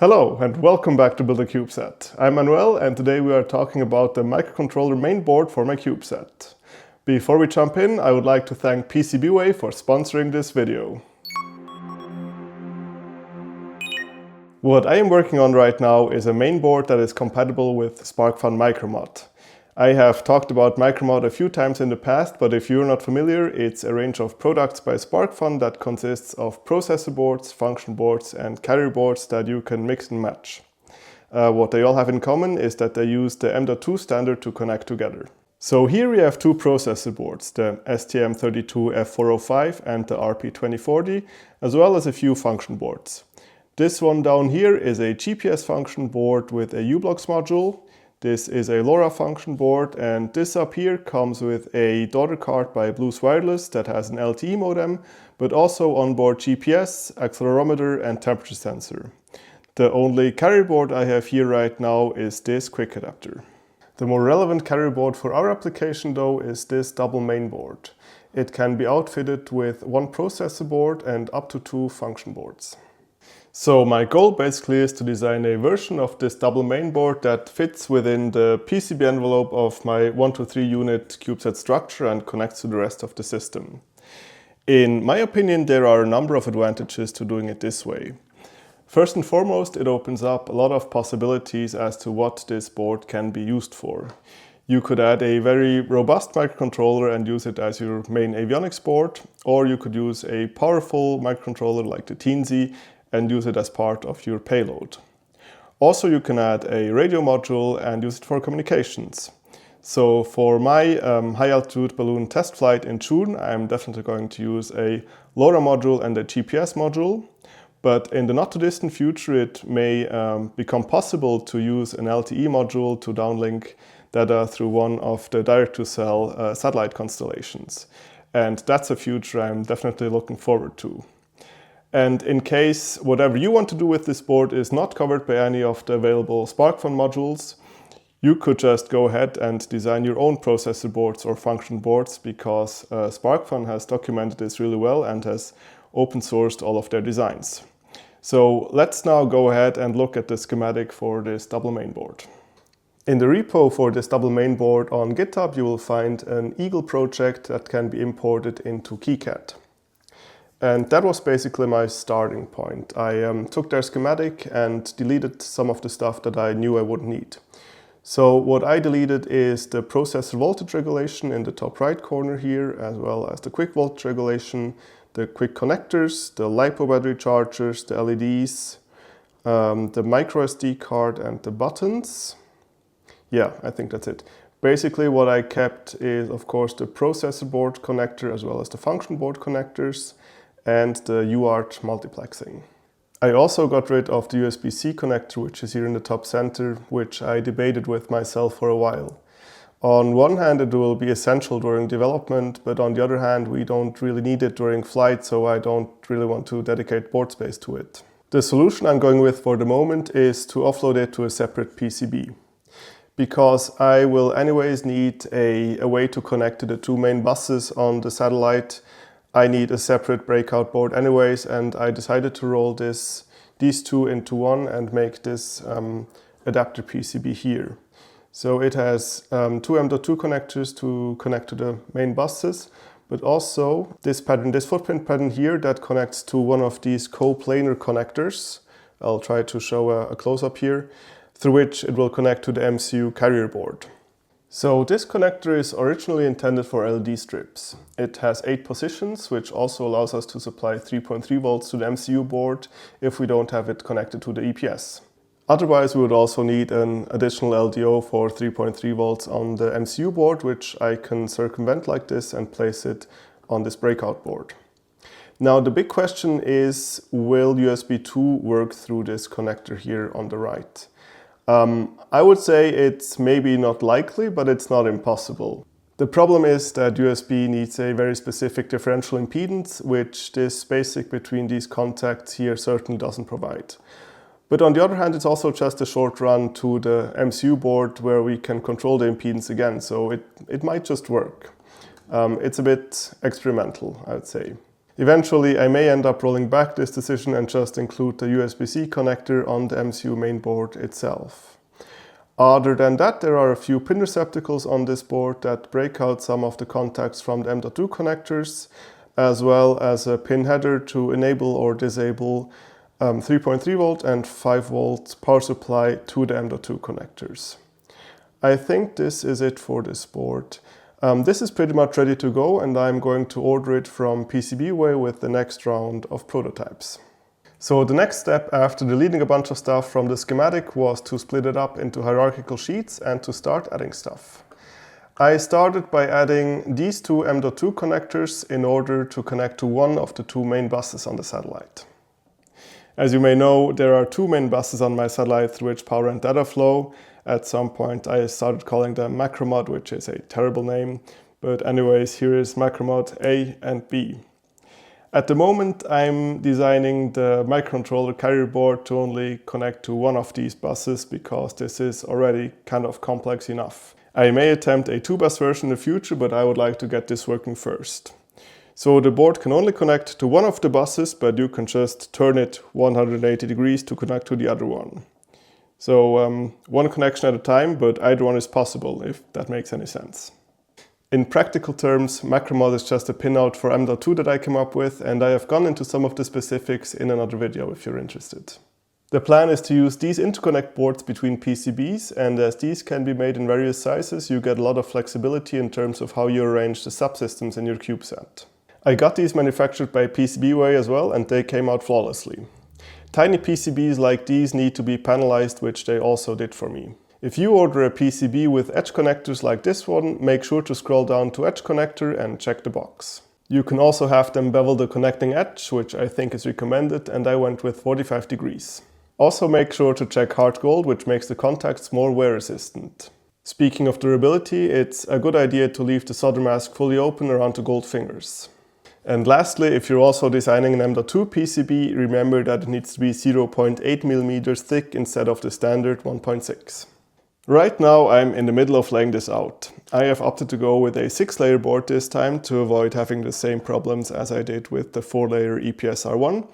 Hello and welcome back to Build a CubeSat. I'm Manuel and today we are talking about the microcontroller main board for my CubeSat. Before we jump in, I would like to thank PCBWay for sponsoring this video. What I am working on right now is a main board that is compatible with Sparkfun MicroMod. I have talked about MicroMod a few times in the past, but if you're not familiar, it's a range of products by Sparkfun that consists of processor boards, function boards, and carrier boards that you can mix and match. What they all have in common is that they use the M.2 standard to connect together. So here we have two processor boards, the STM32F405 and the RP2040, as well as a few function boards. This one down here is a GPS function board with a U-Blocks module. This is a LoRa function board, and this up here comes with a daughter card by Blues Wireless that has an LTE modem, but also onboard GPS, accelerometer and temperature sensor. The only carrier board I have here right now is this quick adapter. The more relevant carrier board for our application though is this double main board. It can be outfitted with one processor board and up to two function boards. So my goal basically is to design a version of this double main board that fits within the PCB envelope of my 1 to 3 unit CubeSat structure and connects to the rest of the system. In my opinion, there are a number of advantages to doing it this way. First and foremost, it opens up a lot of possibilities as to what this board can be used for. You could add a very robust microcontroller and use it as your main avionics board, or you could use a powerful microcontroller like the Teensy and use it as part of your payload. Also, you can add a radio module and use it for communications. So for my high altitude balloon test flight in June, I'm definitely going to use a LoRa module and a GPS module. But in the not too distant future, it may become possible to use an LTE module to downlink data through one of the direct-to-cell satellite constellations. And that's a future I'm definitely looking forward to. And in case whatever you want to do with this board is not covered by any of the available Sparkfun modules, you could just go ahead and design your own processor boards or function boards, because Sparkfun has documented this really well and has open sourced all of their designs. So let's now go ahead and look at the schematic for this double main board. In the repo for this double main board on GitHub, you will find an Eagle project that can be imported into KiCad. And that was basically my starting point. I took their schematic and deleted some of the stuff that I knew I wouldn't need. So what I deleted is the processor voltage regulation in the top right corner here, as well as the quick voltage regulation, the quick connectors, the LiPo battery chargers, the LEDs, the micro SD card and the buttons. Yeah, I think that's it. Basically what I kept is of course the processor board connector as well as the function board connectors and the UART multiplexing. I also got rid of the USB-C connector, which is here in the top center, which I debated with myself for a while. On one hand, it will be essential during development, but on the other hand, we don't really need it during flight, so I don't really want to dedicate board space to it. The solution I'm going with for the moment is to offload it to a separate PCB. Because I will anyways need a way to connect to the two main buses on the satellite, I need a separate breakout board anyways, and I decided to roll these two into one and make this adapter PCB here. So it has two M.2 connectors to connect to the main buses, but also this footprint pattern here that connects to one of these coplanar connectors. I'll try to show a close-up here, through which it will connect to the MCU carrier board. So this connector is originally intended for LED strips. It has 8 positions, which also allows us to supply 3.3 volts to the MCU board if we don't have it connected to the EPS. Otherwise, we would also need an additional LDO for 3.3 volts on the MCU board, which I can circumvent like this and place it on this breakout board. Now the big question is, will USB 2 work through this connector here on the right? I would say it's maybe not likely, but it's not impossible. The problem is that USB needs a very specific differential impedance, which this basic between these contacts here certainly doesn't provide. But on the other hand, it's also just a short run to the MCU board where we can control the impedance again, so it might just work. It's a bit experimental, I would say. Eventually, I may end up rolling back this decision and just include the USB-C connector on the MCU mainboard itself. Other than that, there are a few pin receptacles on this board that break out some of the contacts from the M.2 connectors, as well as a pin header to enable or disable 3.3 volt and 5 volt power supply to the M.2 connectors. I think this is it for this board. This is pretty much ready to go, and I'm going to order it from PCBWay with the next round of prototypes. So the next step after deleting a bunch of stuff from the schematic was to split it up into hierarchical sheets and to start adding stuff. I started by adding these two M.2 connectors in order to connect to one of the two main buses on the satellite. As you may know, there are two main buses on my satellite through which power and data flow. At some point I started calling them MacroMod, which is a terrible name. But anyways, here is MacroMod A and B. At the moment I'm designing the microcontroller carrier board to only connect to one of these buses because this is already kind of complex enough. I may attempt a 2-bus version in the future, but I would like to get this working first. So the board can only connect to one of the buses, but you can just turn it 180 degrees to connect to the other one. So one connection at a time, but either one is possible, if that makes any sense. In practical terms, MacroMod is just a pinout for M.2 that I came up with, and I have gone into some of the specifics in another video if you're interested. The plan is to use these interconnect boards between PCBs, and as these can be made in various sizes, you get a lot of flexibility in terms of how you arrange the subsystems in your CubeSat. I got these manufactured by PCBWay as well, and they came out flawlessly. Tiny PCBs like these need to be panelized, which they also did for me. If you order a PCB with edge connectors like this one, make sure to scroll down to edge connector and check the box. You can also have them bevel the connecting edge, which I think is recommended, and I went with 45 degrees. Also make sure to check hard gold, which makes the contacts more wear resistant. Speaking of durability, it's a good idea to leave the solder mask fully open around the gold fingers. And lastly, if you're also designing an M.2 PCB, remember that it needs to be 0.8 mm thick instead of the standard 1.6. Right now I'm in the middle of laying this out. I have opted to go with a 6-layer board this time to avoid having the same problems as I did with the 4-layer EPS R1.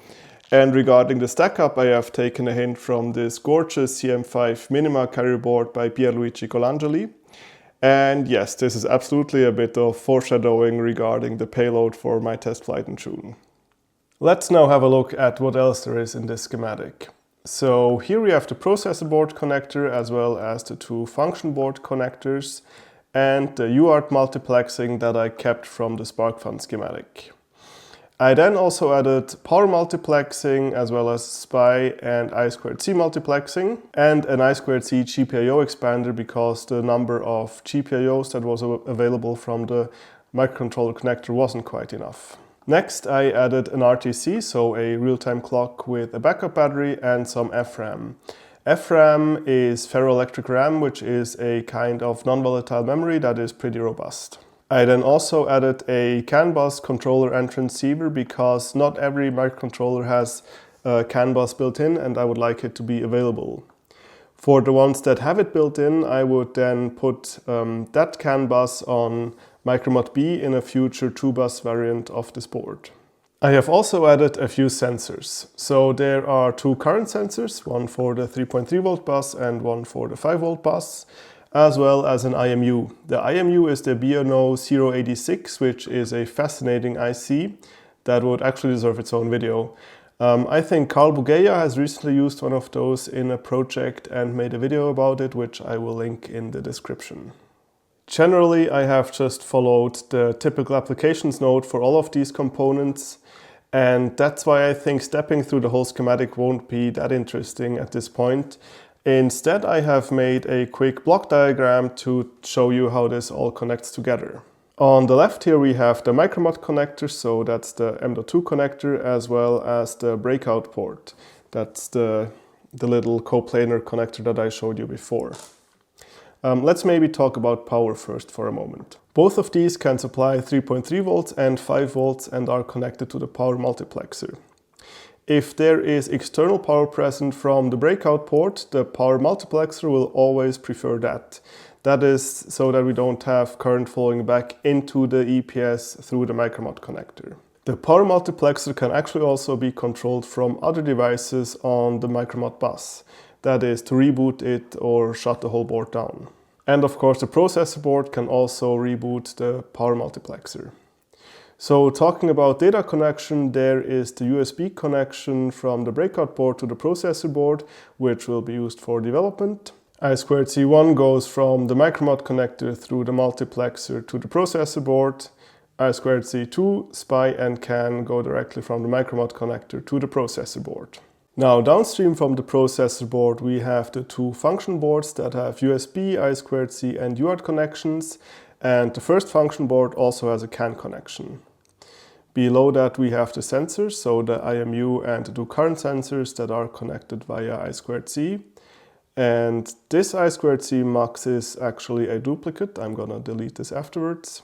And regarding the stack-up, I have taken a hint from this gorgeous CM5 MINIMA carrier board by Pierluigi Colangeli. And yes, this is absolutely a bit of foreshadowing regarding the payload for my test flight in June. Let's now have a look at what else there is in this schematic. So here we have the processor board connector as well as the two function board connectors and the UART multiplexing that I kept from the Sparkfun schematic. I then also added power multiplexing as well as SPI and I2C multiplexing and an I2C GPIO expander because the number of GPIOs that was available from the microcontroller connector wasn't quite enough. Next I added an RTC, so a real-time clock with a backup battery and some FRAM. FRAM is ferroelectric RAM, which is a kind of non-volatile memory that is pretty robust. I then also added a CAN bus controller and transceiver because not every microcontroller has a CAN bus built in and I would like it to be available. For the ones that have it built in, I would then put that CAN bus on MicroMod B in a future 2-bus variant of this board. I have also added a few sensors. So there are two current sensors, one for the 3.3 volt bus and one for the 5 volt bus, as well as an IMU. The IMU is the BNO 086, which is a fascinating IC that would actually deserve its own video. I think Carl Bugeja has recently used one of those in a project and made a video about it, which I will link in the description. Generally, I have just followed the typical applications note for all of these components, and that's why I think stepping through the whole schematic won't be that interesting at this point. Instead, I have made a quick block diagram to show you how this all connects together. On the left here we have the MicroMod connector, so that's the M.2 connector, as well as the Breakout port. That's the little coplanar connector that I showed you before. Let's maybe talk about power first for a moment. Both of these can supply 3.3 volts and 5 volts and are connected to the power multiplexer. If there is external power present from the Breakout port, the power multiplexer will always prefer that. That is so that we don't have current flowing back into the EPS through the MicroMod connector. The power multiplexer can actually also be controlled from other devices on the MicroMod bus. That is, to reboot it or shut the whole board down. And of course, the processor board can also reboot the power multiplexer. So talking about data connection, there is the USB connection from the Breakout board to the processor board, which will be used for development. I2C1 goes from the MicroMod connector through the multiplexer to the processor board. I2C2, SPI and CAN go directly from the MicroMod connector to the processor board. Now downstream from the processor board we have the two function boards that have USB, I2C and UART connections, and the first function board also has a CAN connection. Below that we have the sensors, so the IMU and the two current sensors that are connected via I2C. And this I2C mux is actually a duplicate. I'm gonna delete this afterwards.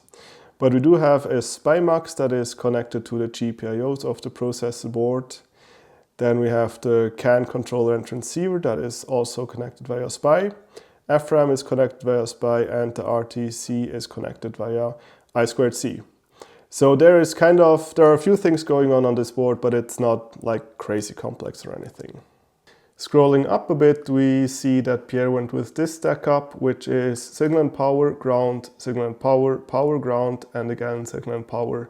But we do have a SPI mux that is connected to the GPIOs of the processor board. Then we have the CAN controller and transceiver that is also connected via SPI. FRAM is connected via SPI and the RTC is connected via I2C. So there are a few things going on this board, but it's not like crazy complex or anything. Scrolling up a bit, we see that Pierre went with this stackup, which is signal and power, ground, signal and power, power, ground, and again signal and power.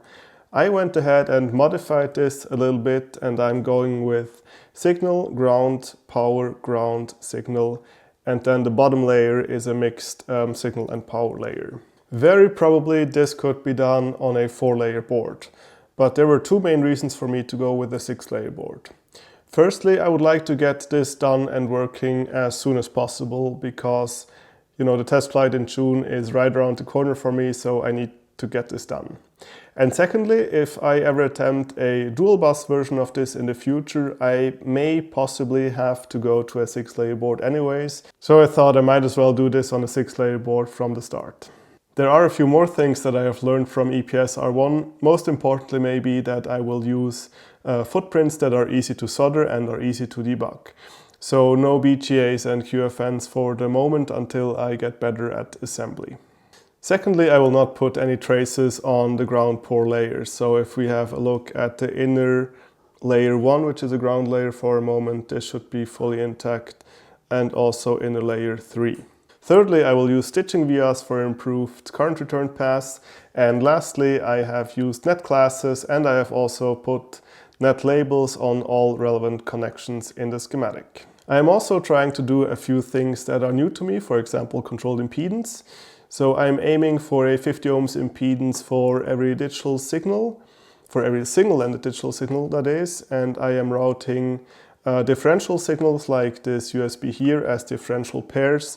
I went ahead and modified this a little bit, and I'm going with signal, ground, power, ground, signal, and then the bottom layer is a mixed signal and power layer. Very probably this could be done on a 4-layer board, but there were two main reasons for me to go with a 6-layer board. Firstly, I would like to get this done and working as soon as possible because, the test flight in June is right around the corner for me, so I need to get this done. And secondly, if I ever attempt a dual bus version of this in the future, I may possibly have to go to a 6-layer board anyways, so I thought I might as well do this on a 6-layer board from the start. There are a few more things that I have learned from EPS R1. Most importantly maybe that I will use footprints that are easy to solder and are easy to debug. So no BGAs and QFNs for the moment until I get better at assembly. Secondly, I will not put any traces on the ground pore layers. So if we have a look at the inner layer 1, which is a ground layer for a moment, this should be fully intact, and also inner layer 3. Thirdly, I will use stitching vias for improved current return paths. And lastly, I have used net classes and I have also put net labels on all relevant connections in the schematic. I am also trying to do a few things that are new to me, for example, controlled impedance. So I'm aiming for a 50 ohms impedance for every digital signal, for every single-ended digital signal that is, and I am routing differential signals like this USB here as differential pairs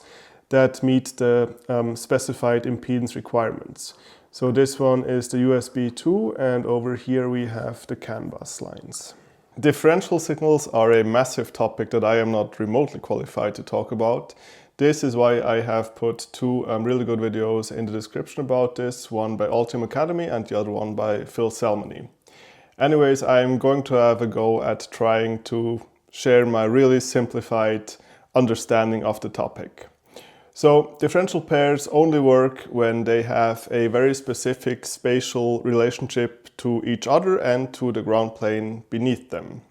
that meet the specified impedance requirements. So this one is the USB 2 and over here we have the CAN bus lines. Differential signals are a massive topic that I am not remotely qualified to talk about. This is why I have put two really good videos in the description about this, one by Altium Academy and the other one by Phil Salmony. Anyways, I'm going to have a go at trying to share my really simplified understanding of the topic. So differential pairs only work when they have a very specific spatial relationship to each other and to the ground plane beneath them.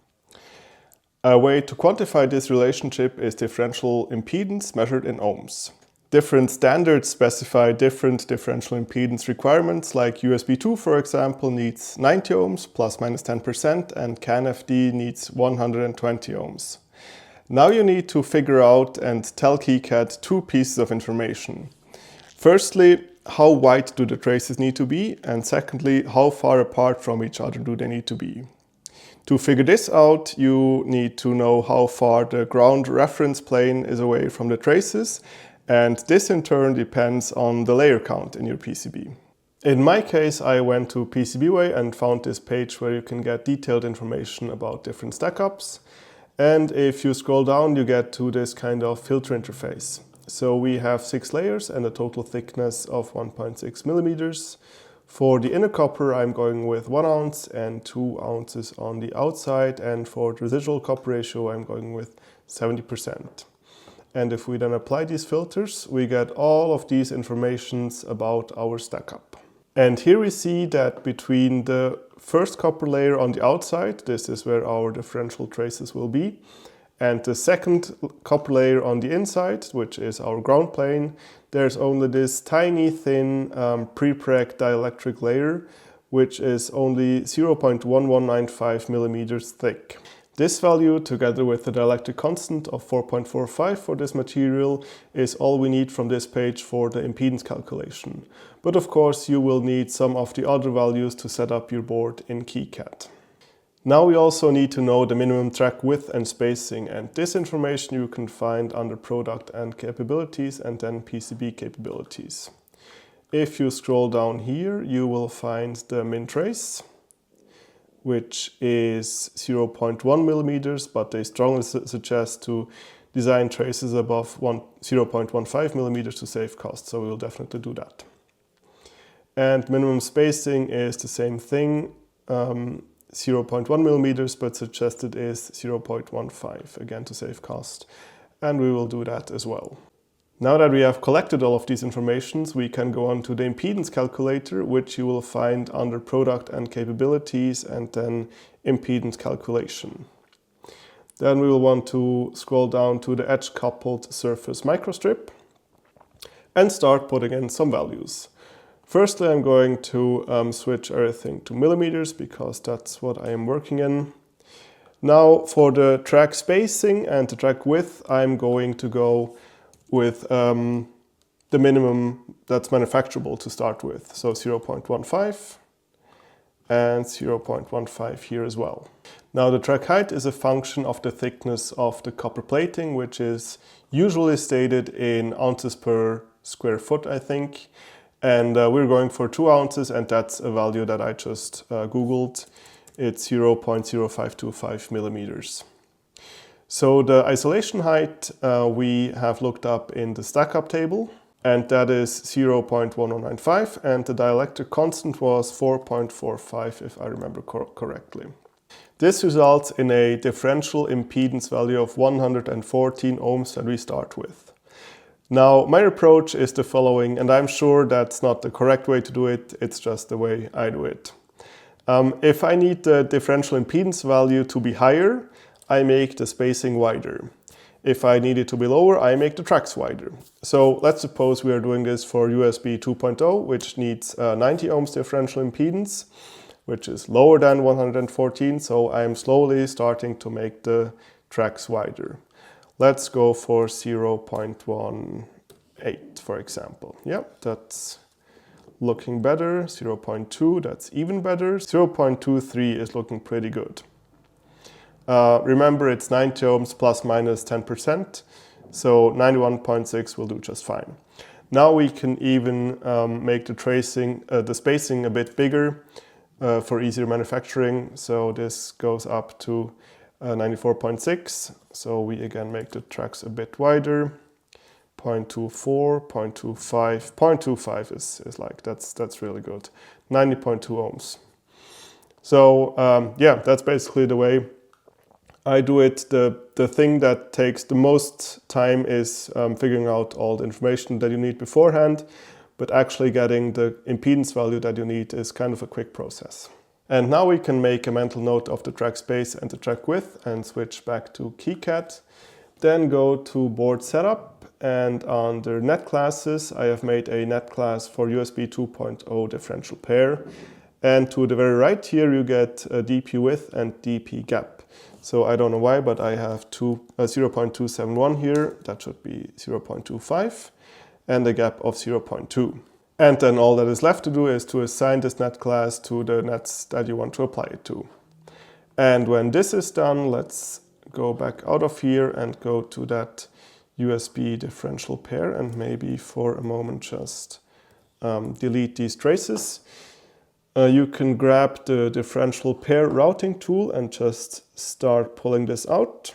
A way to quantify this relationship is differential impedance measured in ohms. Different standards specify different differential impedance requirements, like USB 2, for example, needs 90 ohms plus minus 10% and CAN-FD needs 120 ohms. Now you need to figure out and tell KiCad two pieces of information. Firstly, how wide do the traces need to be? And secondly, how far apart from each other do they need to be? To figure this out, you need to know how far the ground reference plane is away from the traces, and this in turn depends on the layer count in your PCB. In my case, I went to PCBWay and found this page where you can get detailed information about different stackups. And if you scroll down, you get to this kind of filter interface. So we have 6 layers and a total thickness of 1.6 millimeters. For the inner copper, I'm going with 1 ounce and 2 ounces on the outside. And for the residual copper ratio, I'm going with 70%. And if we then apply these filters, we get all of these informations about our stackup. And here we see that between the first copper layer on the outside. This is where our differential traces will be. And the second copper layer on the inside, which is our ground plane, there's only this tiny thin pre-preg dielectric layer, which is only 0.1195 millimeters thick. This value, together with the dielectric constant of 4.45 for this material, is all we need from this page for the impedance calculation. But of course, you will need some of the other values to set up your board in KiCad. Now we also need to know the minimum track width and spacing, and this information you can find under Product and Capabilities and then PCB Capabilities. If you scroll down here, you will find the min trace, which is 0.1 millimeters, but they strongly suggest to design traces above 0.15 millimeters to save cost, so we will definitely do that. And minimum spacing is the same thing, 0.1 millimeters, but suggested is 0.15, again to save cost, and we will do that as well. Now that we have collected all of these informations, we can go on to the impedance calculator, which you will find under Product and Capabilities and then Impedance Calculation. Then we will want to scroll down to the edge-coupled surface microstrip and start putting in some values. Firstly, I'm going to switch everything to millimeters because that's what I am working in. Now for the track spacing and the track width, I'm going to go with the minimum that's manufacturable to start with. So 0.15 and 0.15 here as well. Now the track height is a function of the thickness of the copper plating, which is usually stated in ounces per square foot, I think. And we're going for 2 ounces, and that's a value that I just Googled. It's 0.0525 millimeters. So the isolation height we have looked up in the Stackup table, and that is 0.1095, and the dielectric constant was 4.45 if I remember correctly. This results in a differential impedance value of 114 ohms that we start with. Now my approach is the following, and I'm sure that's not the correct way to do it, it's just the way I do it. If I need the differential impedance value to be higher, I make the spacing wider. If I need it to be lower, I make the tracks wider. So let's suppose we are doing this for USB 2.0, which needs 90 ohms differential impedance, which is lower than 114, so I'm slowly starting to make the tracks wider. Let's go for 0.18, for example. Yep, that's looking better. 0.2, that's even better. 0.23 is looking pretty good. Remember, it's 90 ohms plus minus 10%, so 91.6 will do just fine. Now we can even make the spacing a bit bigger for easier manufacturing. So this goes up to 94.6. So we again make the tracks a bit wider. 0.24, 0.25, 0.25 is like, that's really good. 90.2 ohms. So yeah, that's basically the way I do it. The thing that takes the most time is figuring out all the information that you need beforehand, but actually getting the impedance value that you need is kind of a quick process. And now we can make a mental note of the track space and the track width and switch back to KiCad. Then go to board setup, and under net classes, I have made a net class for USB 2.0 differential pair. And to the very right here, you get a DP width and DP gap. So I don't know why, but I have 0.271 here. That should be 0.25 and a gap of 0.2. And then all that is left to do is to assign this net class to the nets that you want to apply it to. And when this is done, let's go back out of here and go to that USB differential pair and maybe for a moment just delete these traces. You can grab the differential pair routing tool and just start pulling this out.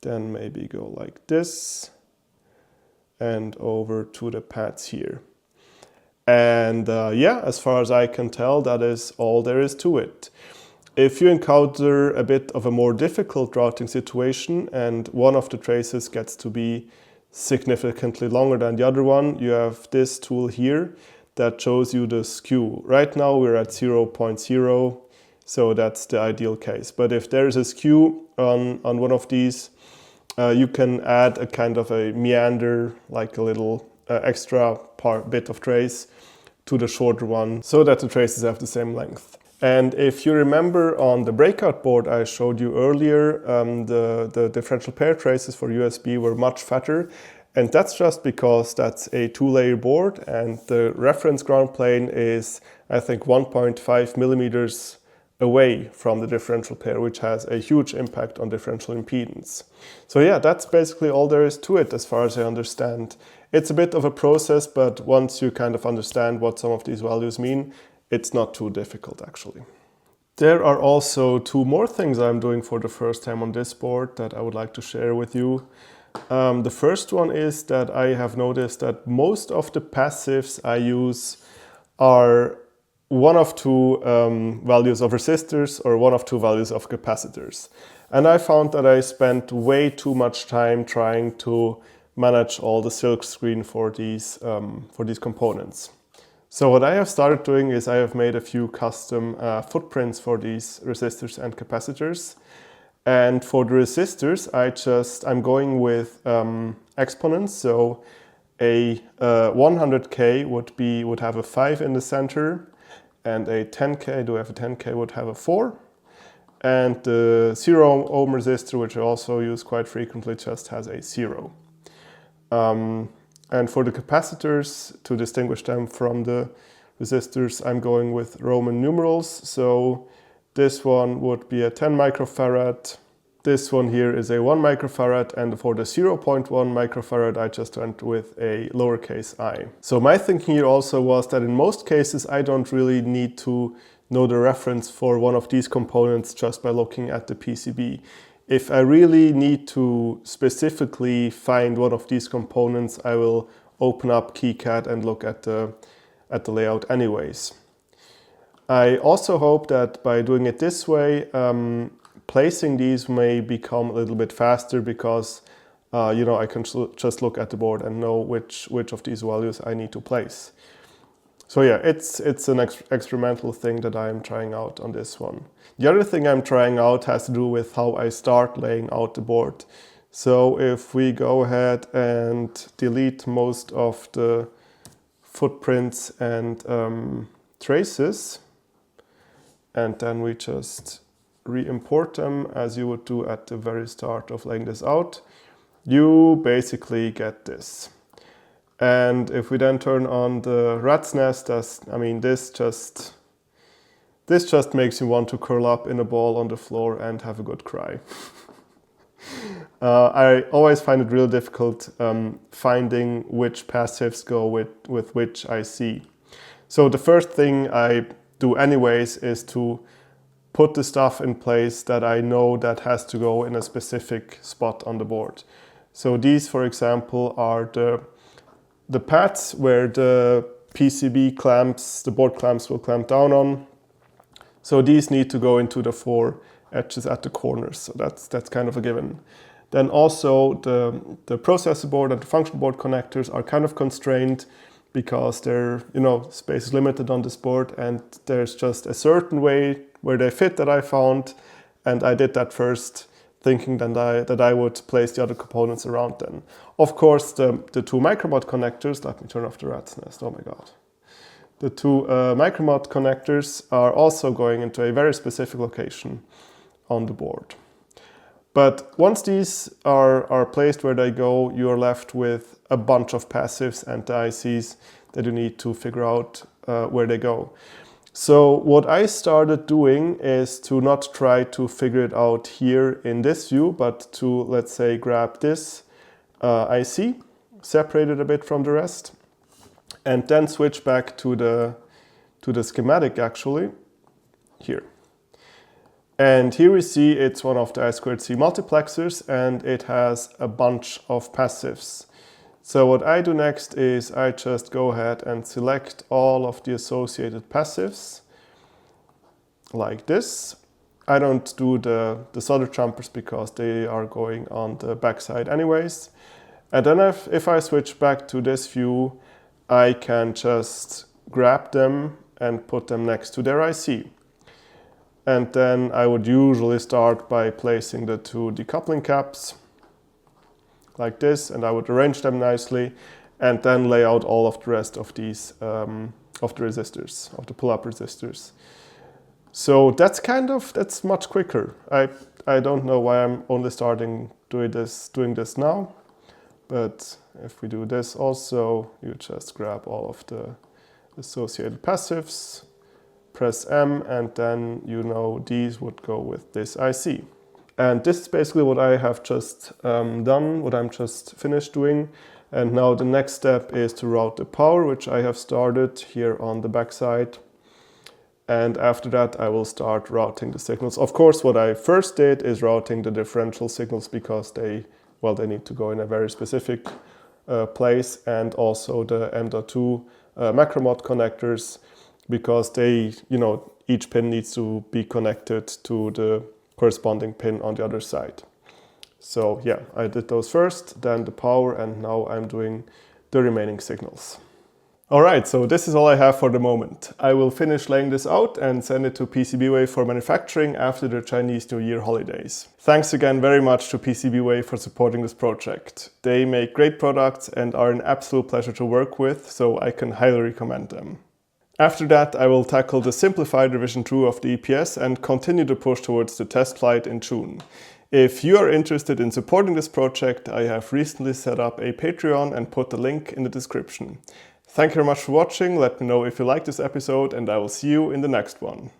Then maybe go like this and over to the pads here. And yeah, as far as I can tell, that is all there is to it. If you encounter a bit of a more difficult routing situation and one of the traces gets to be significantly longer than the other one, you have this tool here that shows you the skew. Right now we're at 0.0, so that's the ideal case. But if there's a skew on one of these, you can add a kind of a meander, like a little extra bit of trace to the shorter one, so that the traces have the same length. And if you remember on the Breakout board I showed you earlier, the differential pair traces for USB were much fatter. And that's just because that's a 2-layer board and the reference ground plane is, I think, 1.5 millimeters away from the differential pair, which has a huge impact on differential impedance. So yeah, that's basically all there is to it as far as I understand. It's a bit of a process, but once you kind of understand what some of these values mean, it's not too difficult actually. There are also 2 more things I'm doing for the first time on this board that I would like to share with you. The first one is that I have noticed that most of the passives I use are one of 2 values of resistors or one of 2 values of capacitors. And I found that I spent way too much time trying to manage all the Silkscreen for these components. So what I have started doing is I have made a few custom footprints for these resistors and capacitors. And for the resistors, I'm going with exponents. So a 100K would have a 5 in the center, and a 10K, do I have a 10K, would have a 4. And the 0 ohm resistor, which I also use quite frequently, just has a 0. And for the capacitors, to distinguish them from the resistors, I'm going with Roman numerals. So this one would be a 10 microfarad. This one here is a 1 microfarad. And for the 0.1 microfarad, I just went with a lowercase I. So my thinking here also was that in most cases, I don't really need to know the reference for one of these components just by looking at the PCB. If I really need to specifically find one of these components, I will open up KiCad and look at the layout anyways. I also hope that by doing it this way, placing these may become a little bit faster because I can just look at the board and know which of these values I need to place. So yeah, it's an experimental thing that I'm trying out on this one. The other thing I'm trying out has to do with how I start laying out the board. So if we go ahead and delete most of the footprints and traces, and then we just re-import them as you would do at the very start of laying this out, you basically get this. And if we then turn on the rat's nest, this just makes you want to curl up in a ball on the floor and have a good cry. I always find it really difficult finding which passives go with which IC. So the first thing I do anyways is to put the stuff in place that I know that has to go in a specific spot on the board. So these, for example, are the pads where the PCB clamps, the board clamps will clamp down on. So these need to go into the 4 edges at the corners. So that's kind of a given. Then also the processor board and the function board connectors are kind of constrained because they're, space is limited on this board, and there's just a certain way where they fit that I found, and I did that first, thinking that I would place the other components around them. Of course, the 2 MicroMod connectors, let me turn off the rat's nest, oh my god. The 2 MicroMod connectors are also going into a very specific location on the board. But once these are placed where they go, you're left with a bunch of passives and the ICs that you need to figure out where they go. So what I started doing is to not try to figure it out here in this view, but to, let's say, grab this IC, separate it a bit from the rest, and then switch back to the schematic actually, here. And here we see it's one of the I2C multiplexers, and it has a bunch of passives. So what I do next is I just go ahead and select all of the associated passives, like this. I don't do the solder jumpers because they are going on the backside anyways. And then if I switch back to this view, I can just grab them and put them next to their IC. And then I would usually start by placing the two decoupling caps like this, and I would arrange them nicely and then lay out all of the rest of these of the resistors, of the pull-up resistors. So that's much quicker. I don't know why I'm only starting doing this now, but if we do this also, you just grab all of the associated passives, press M, and then these would go with this IC. And this is basically what I have just done, what I'm just finished doing. And now the next step is to route the power, which I have started here on the backside. And after that, I will start routing the signals. Of course, what I first did is routing the differential signals because they need to go in a very specific place, and also the M.2 MacroMod connectors, because they, each pin needs to be connected to the corresponding pin on the other side. So yeah, I did those first, then the power, and now I'm doing the remaining signals. Alright, so this is all I have for the moment. I will finish laying this out and send it to PCBWay for manufacturing after the Chinese New Year holidays. Thanks again very much to PCBWay for supporting this project. They make great products and are an absolute pleasure to work with, so I can highly recommend them. After that, I will tackle the simplified revision 2 of the EPS and continue to push towards the test flight in June. If you are interested in supporting this project, I have recently set up a Patreon and put the link in the description. Thank you very much for watching, let me know if you liked this episode, and I will see you in the next one.